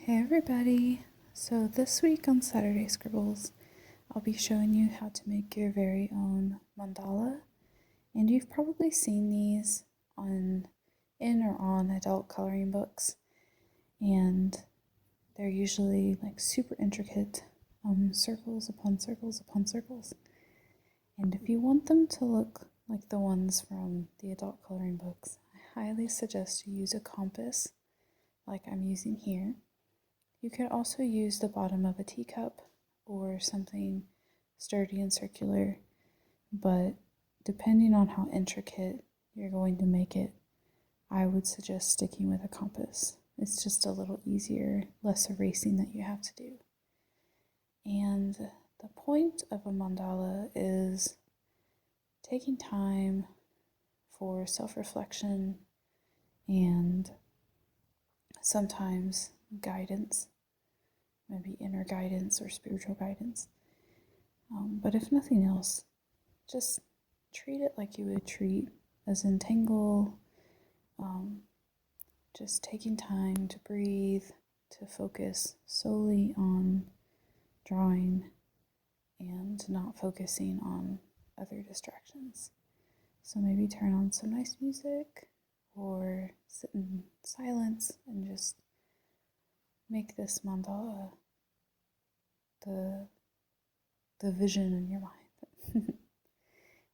Hey everybody! So this week on Saturday Scribbles, I'll be showing you how to make your very own mandala, and you've probably seen these in or on adult coloring books, and they're usually like super intricate circles upon circles upon circles. And if you want them to look like the ones from the adult coloring books, I highly suggest you use a compass like I'm using here. You could also use the bottom of a teacup or something sturdy and circular, but depending on how intricate you're going to make it, I would suggest sticking with a compass. It's just a little easier, less erasing that you have to do. And the point of a mandala is taking time for self-reflection and sometimes guidance, maybe inner guidance or spiritual guidance. But if nothing else, just treat it like you would treat a zentangle, just taking time to breathe, to focus solely on drawing and not focusing on other distractions. So maybe turn on some nice music or sit in silence and just make this mandala the vision in your mind.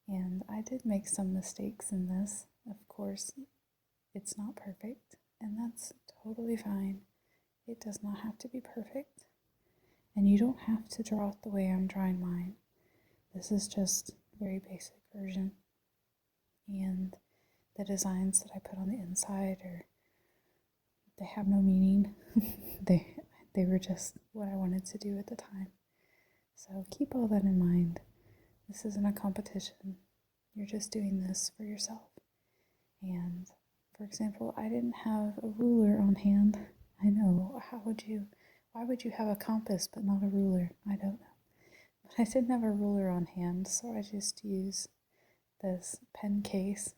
And I did make some mistakes in this. Of course, it's not perfect, and that's totally fine. It does not have to be perfect, and you don't have to draw it the way I'm drawing mine. This is just a very basic version, and the designs that I put on the inside they have no meaning. They were just what I wanted to do at the time. So keep all that in mind. This isn't a competition. You're just doing this for yourself. And for example, I didn't have a ruler on hand. I know, why would you have a compass but not a ruler? I don't know. But I didn't have a ruler on hand, so I just used this pen case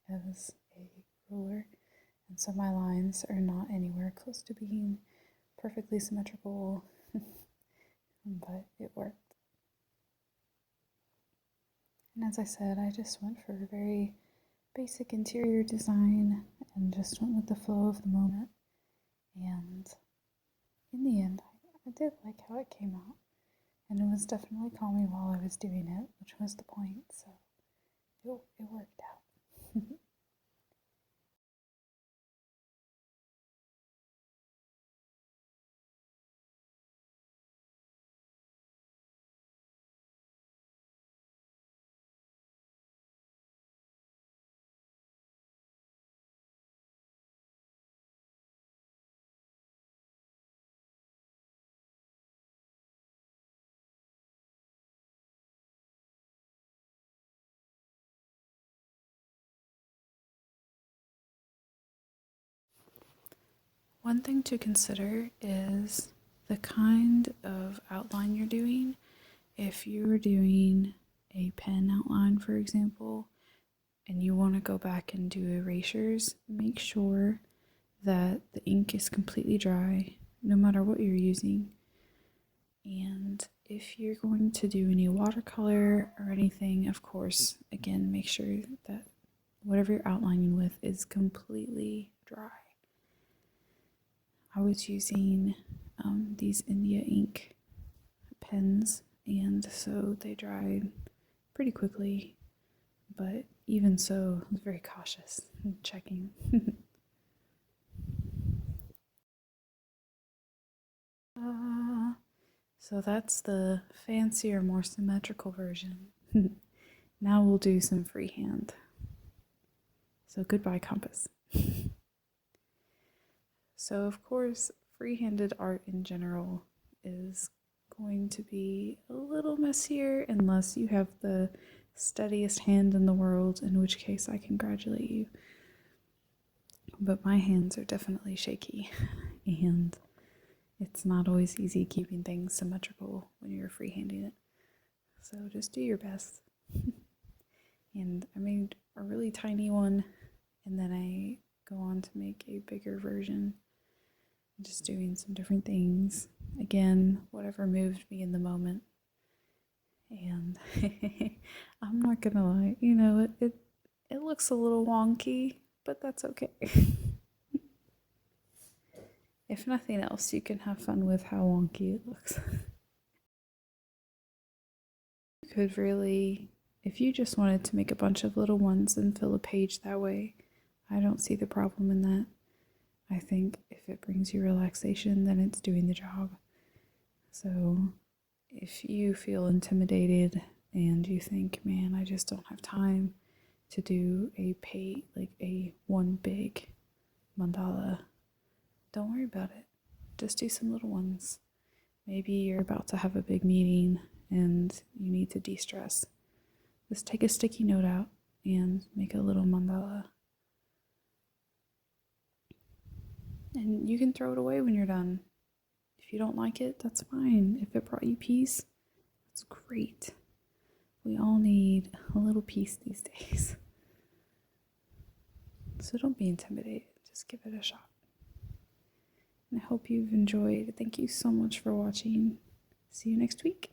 as a ruler. And so my lines are not anywhere close to being perfectly symmetrical, but it worked. And as I said, I just went for a very basic interior design and just went with the flow of the moment. And in the end, I did like how it came out. And it was definitely calming while I was doing it, which was the point, so it worked out. One thing to consider is the kind of outline you're doing. If you're doing a pen outline, for example, and you want to go back and do erasures, make sure that the ink is completely dry, no matter what you're using. And if you're going to do any watercolor or anything, of course, again, make sure that whatever you're outlining with is completely dry. I was using these India ink pens, and so they dried pretty quickly, but even so, I was very cautious in checking. So that's the fancier, more symmetrical version. Now we'll do some freehand. So goodbye, compass. So of course, freehanded art in general is going to be a little messier unless you have the steadiest hand in the world, in which case I congratulate you. But my hands are definitely shaky, and it's not always easy keeping things symmetrical when you're freehanding it. So just do your best. And I made a really tiny one, and then I go on to make a bigger version. just doing some different things. Again, whatever moved me in the moment. And I'm not gonna lie, it looks a little wonky, but that's okay. If nothing else, you can have fun with how wonky it looks. You could really, if you just wanted to make a bunch of little ones and fill a page that way, I don't see the problem in that. I think if it brings you relaxation, then it's doing the job. So if you feel intimidated and you think, man, I just don't have time to do a one big mandala, don't worry about it. Just do some little ones. Maybe you're about to have a big meeting and you need to de-stress. Just take a sticky note out and make a little mandala. And you can throw it away when you're done. If you don't like it, that's fine. If it brought you peace, that's great. We all need a little peace these days. So don't be intimidated. Just give it a shot. And I hope you've enjoyed. Thank you so much for watching. See you next week.